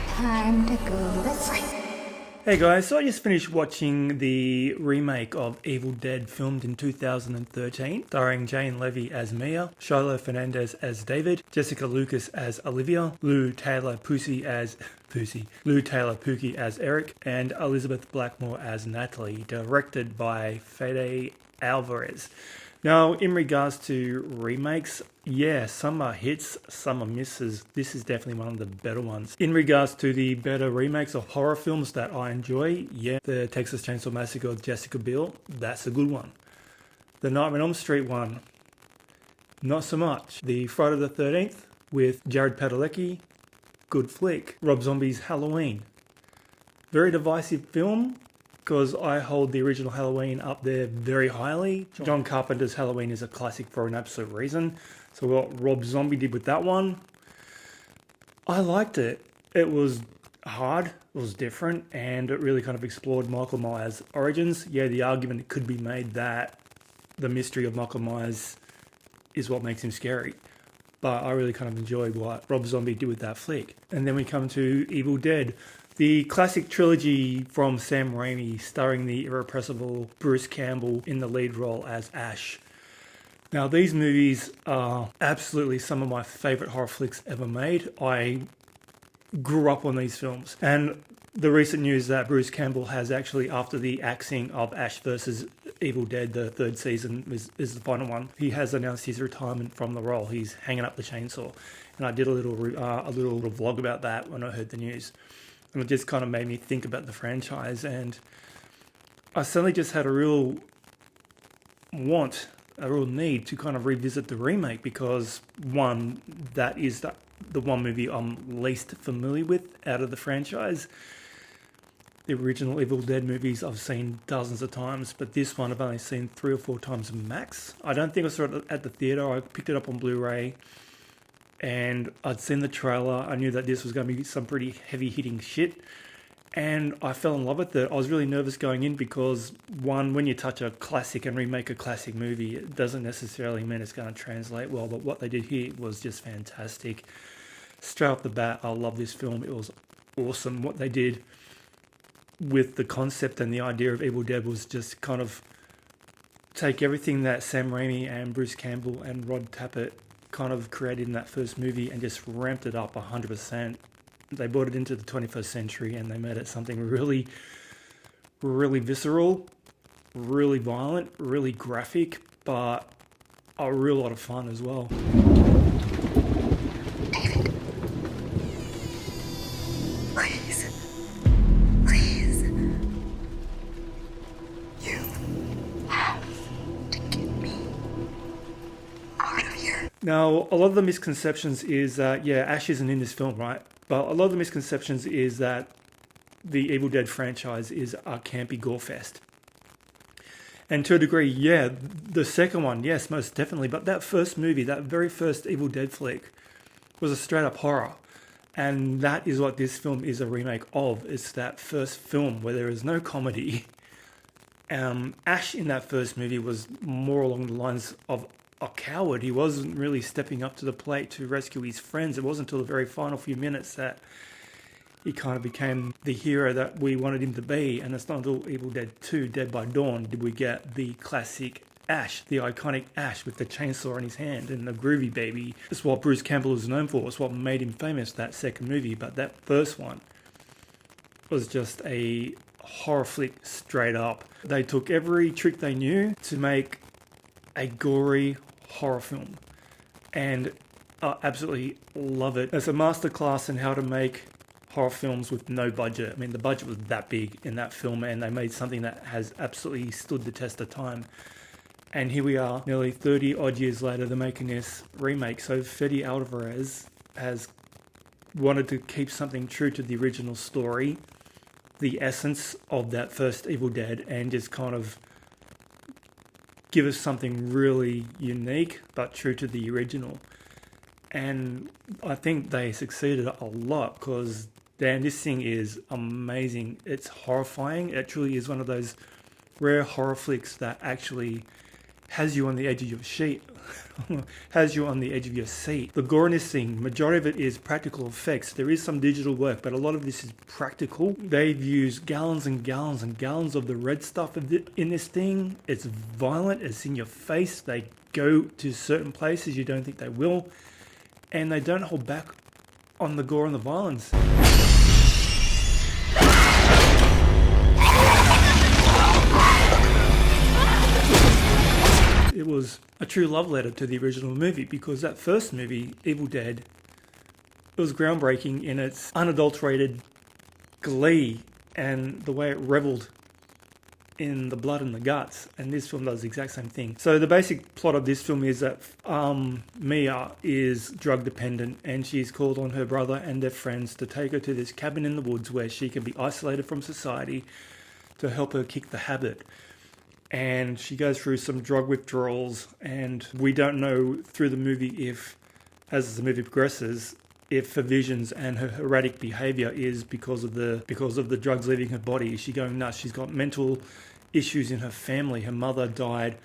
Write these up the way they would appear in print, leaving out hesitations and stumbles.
Time to go to sleep. Hey guys, so I just finished watching the remake of Evil Dead, filmed in 2013, starring Jane Levy as Mia, Shiloh Fernandez as David, Jessica Lucas as Olivia, Lou Taylor Pookie as Eric, and Elizabeth Blackmore as Natalie, directed by Fede Alvarez. Now, in regards to remakes, yeah, some are hits, some are misses. This is definitely one of the better ones. In regards to the better remakes of horror films that I enjoy, yeah, the Texas Chainsaw Massacre with Jessica Biel, that's a good one. The Nightmare on Elm Street one, not so much. The Friday the 13th with Jared Padalecki, good flick. Rob Zombie's Halloween, very divisive film, because I hold the original Halloween up there very highly. John Carpenter's Halloween is a classic for an absolute reason. So what Rob Zombie did with that one, I liked it. It was hard, it was different, and it really kind of explored Michael Myers' origins. Yeah, the argument could be made that the mystery of Michael Myers is what makes him scary. But I really kind of enjoyed what Rob Zombie did with that flick. And then we come to Evil Dead, the classic trilogy from Sam Raimi, starring the irrepressible Bruce Campbell in the lead role as Ash. Now, these movies are absolutely some of my favourite horror flicks ever made. I grew up on these films. And the recent news that Bruce Campbell has actually, after the axing of Ash versus Evil Dead, the third season is the final one, he has announced his retirement from the role. He's hanging up the chainsaw. And I did a little vlog about that when I heard the news. And it just kind of made me think about the franchise. And I suddenly just had a real need to kind of revisit the remake, because one, that is the one movie I'm least familiar with out of the franchise. The original Evil Dead movies I've seen dozens of times, but this one I've only seen 3 or 4 times max. I don't think I saw it at the theatre. I picked it up on Blu-ray, and I'd seen the trailer. I knew that this was going to be some pretty heavy-hitting shit, and I fell in love with it. I was really nervous going in because, one, when you touch a classic and remake a classic movie, it doesn't necessarily mean it's going to translate well, but what they did here was just fantastic. Straight off the bat, I love this film. It was awesome. What they did with the concept and the idea of Evil Dead was just kind of take everything that Sam Raimi and Bruce Campbell and Rod Tappert kind of created in that first movie and just ramped it up 100%. They brought it into the 21st century and they made it something really, really visceral, really violent, really graphic, but a real lot of fun as well. Now, a lot of the misconceptions is that, Ash isn't in this film, right? But a lot of the misconceptions is that the Evil Dead franchise is a campy gore fest. And to a degree, yeah, the second one, yes, most definitely. But that first movie, that very first Evil Dead flick, was a straight up horror. And that is what this film is a remake of. It's that first film where there is no comedy. Ash in that first movie was more along the lines of a coward. He wasn't really stepping up to the plate to rescue his friends. It wasn't until the very final few minutes that he kind of became the hero that we wanted him to be. And it's not until Evil Dead 2, Dead by Dawn, did we get the classic Ash, the iconic Ash with the chainsaw in his hand and the groovy baby. It's what Bruce Campbell is known for. It's what made him famous, that second movie. But that first one was just a horror flick straight up. They took every trick they knew to make a gory horror film, and I absolutely love it. It's a masterclass in how to make horror films with no budget. I mean, the budget was that big in that film, and they made something that has absolutely stood the test of time. And here we are, nearly 30 odd years later, they're making this remake. So Fede Alvarez has wanted to keep something true to the original story, the essence of that first Evil Dead, and just kind of give us something really unique but true to the original. And I think they succeeded a lot, because damn, this thing is amazing. It's horrifying. It truly is one of those rare horror flicks that actually has you on the edge of your seat. Has you on the edge of your seat. The gore in this thing, majority of it is practical effects. There is some digital work, but a lot of this is practical. They've used gallons and gallons and gallons of the red stuff in this thing. It's violent, it's in your face. They go to certain places you don't think they will, and they don't hold back on the gore and the violence. It was a true love letter to the original movie, because that first movie, Evil Dead, it was groundbreaking in its unadulterated glee and the way it reveled in the blood and the guts, and this film does the exact same thing. So the basic plot of this film is that Mia is drug dependent, and she's called on her brother and their friends to take her to this cabin in the woods where she can be isolated from society to help her kick the habit. And she goes through some drug withdrawals, and we don't know through the movie if, as the movie progresses, if her visions and her erratic behavior is because of the drugs leaving her body. Is she going nuts? She's got mental issues in her family. Her mother died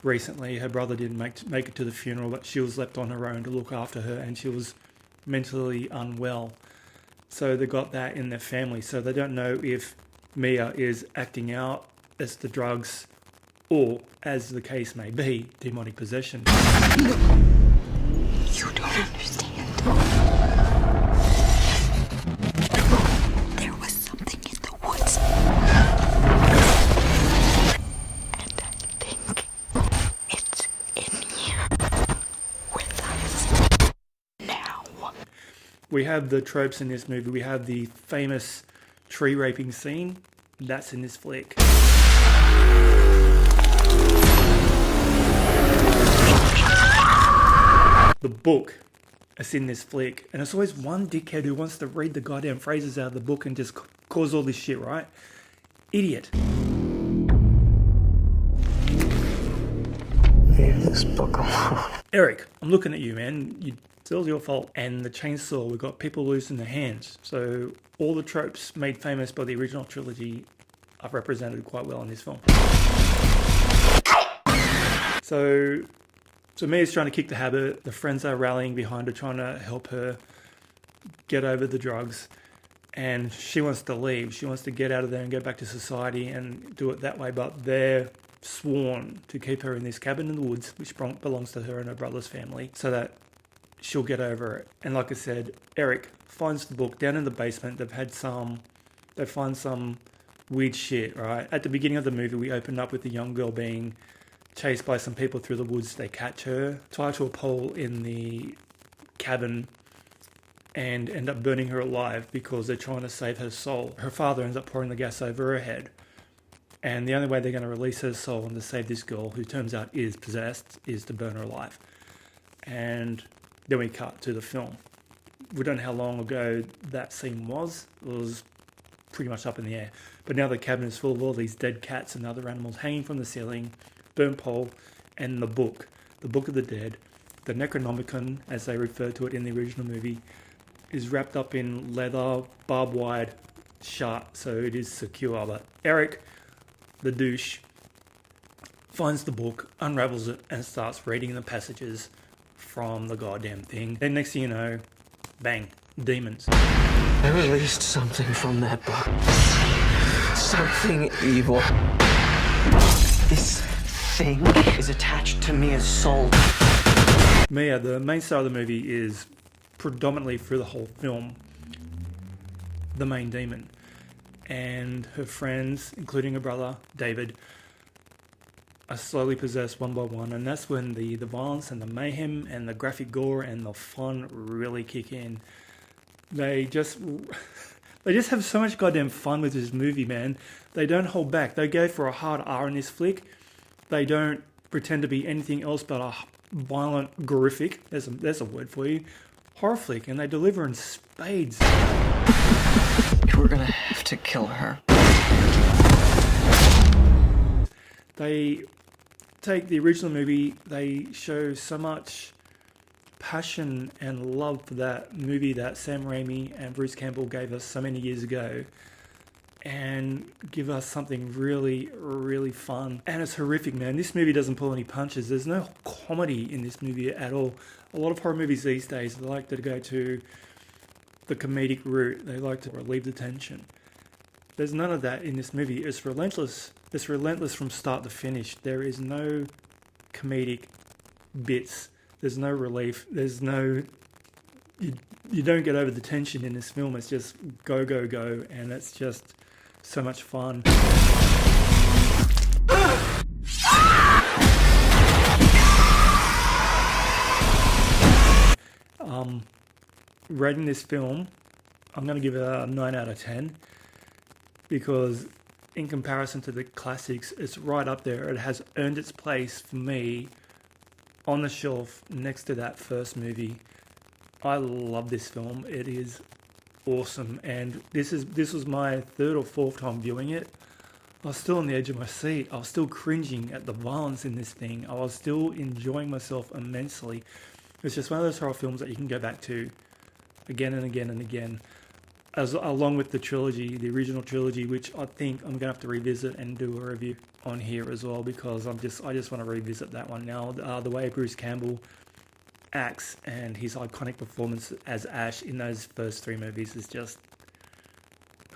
recently. Her brother didn't make it to the funeral, but she was left on her own to look after her, and she was mentally unwell. So they got that in their family. So they don't know if Mia is acting out as the drugs, or, as the case may be, demonic possession. You don't understand. There was something in the woods. And I think it's in here with us now. We have the tropes in this movie. We have the famous tree raping scene. That's in this flick. The book is in this flick, and it's always one dickhead who wants to read the goddamn phrases out of the book and just cause all this shit, right? Idiot. Leave this book alone. Eric, I'm looking at you, man. It's all your fault. And the chainsaw, we've got people losing their hands. So all the tropes made famous by the original trilogy are represented quite well in this film. So Mia's trying to kick the habit. The friends are rallying behind her, trying to help her get over the drugs. And she wants to leave. She wants to get out of there and go back to society and do it that way. But they're sworn to keep her in this cabin in the woods, which belongs to her and her brother's family, so that she'll get over it. And like I said, Eric finds the book down in the basement. They find some weird shit, right? At the beginning of the movie, we opened up with the young girl being chased by some people through the woods. They catch her, tie her to a pole in the cabin, and end up burning her alive because they're trying to save her soul. Her father ends up pouring the gas over her head. And the only way they're going to release her soul and to save this girl, who turns out is possessed, is to burn her alive. And then we cut to the film. We don't know how long ago that scene was. It was pretty much up in the air. But now the cabin is full of all these dead cats and other animals hanging from the ceiling, burnt pole, and the book of the dead, the Necronomicon, as they refer to it in the original movie, is wrapped up in leather, barbed wire, shut, so it is secure. But Eric, the douche, finds the book, unravels it, and starts reading the passages from the goddamn thing. Then next thing you know, bang, demons. I released something from that book. Something evil. This thing is attached to Mia's soul. Mia, the main star of the movie, is predominantly through the whole film the main demon. And her friends, including her brother, David, are slowly possessed one by one. And that's when the violence and the mayhem and the graphic gore and the fun really kick in. They just have so much goddamn fun with this movie, man. They don't hold back. They go for a hard R in this flick. They don't pretend to be anything else but a violent, horrific, there's a word for you, horror flick, and they deliver in spades. We're gonna have to kill her. They take the original movie, they show so much passion and love for that movie that Sam Raimi and Bruce Campbell gave us so many years ago, and give us something really, really fun. And it's horrific, man. This movie doesn't pull any punches. There's no comedy in this movie at all. A lot of horror movies these days, they like to go to the comedic route. They like to relieve the tension. There's none of that in this movie. It's relentless. It's relentless from start to finish. There is no comedic bits. There's no relief. There's no... You don't get over the tension in this film. It's just go, go, go. And it's just so much fun. Rating this film, I'm going to give it a 9 out of 10 because in comparison to the classics, it's right up there. It has earned its place for me on the shelf next to that first movie. I love this film. It is awesome, and this was my third or fourth time viewing it. I was still on the edge of my seat. I was still cringing at the violence in this thing. I was still enjoying myself immensely. It's just one of those horror films that you can go back to again and again and again, along with the trilogy, the original trilogy, which I think I'm gonna have to revisit and do a review on here as well, because I just want to revisit that one now. The way Bruce Campbell acts and his iconic performance as Ash in those first three movies is just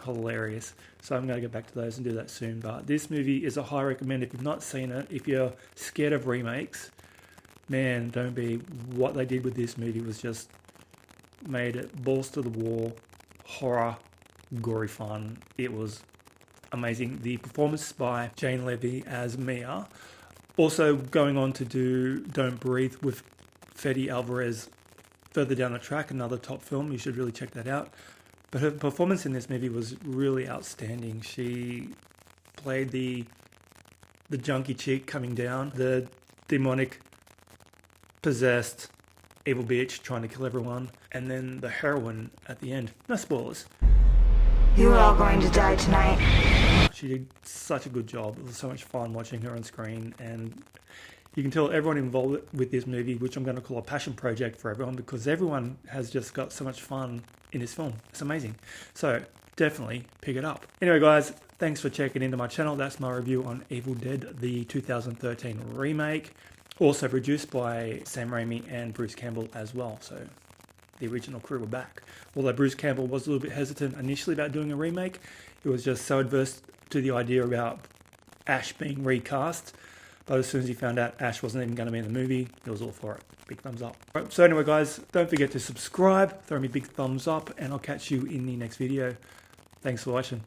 hilarious. So I'm going to get back to those and do that soon. But this movie is a high recommend if you've not seen it. If you're scared of remakes, man, don't be. What they did with this movie was just made it balls to the wall, horror, gory fun. It was amazing. The performance by Jane Levy as Mia, also going on to do Don't Breathe with Fede Alvarez further down the track, another top film. You should really check that out. But her performance in this movie was really outstanding. She played the junkie chick coming down, the demonic, possessed, evil bitch trying to kill everyone, and then the heroine at the end. No spoilers. You are all going to die tonight. She did such a good job. It was so much fun watching her on screen, and you can tell everyone involved with this movie, which I'm going to call a passion project for everyone, because everyone has just got so much fun in this film. It's amazing. So definitely pick it up. Anyway, guys, thanks for checking into my channel. That's my review on Evil Dead, the 2013 remake, also produced by Sam Raimi and Bruce Campbell as well. So the original crew were back. Although Bruce Campbell was a little bit hesitant initially about doing a remake, he was just so adverse to the idea about Ash being recast. But as soon as he found out Ash wasn't even going to be in the movie, he was all for it. Big thumbs up. Right, so anyway, guys, don't forget to subscribe, throw me a big thumbs up, and I'll catch you in the next video. Thanks for watching.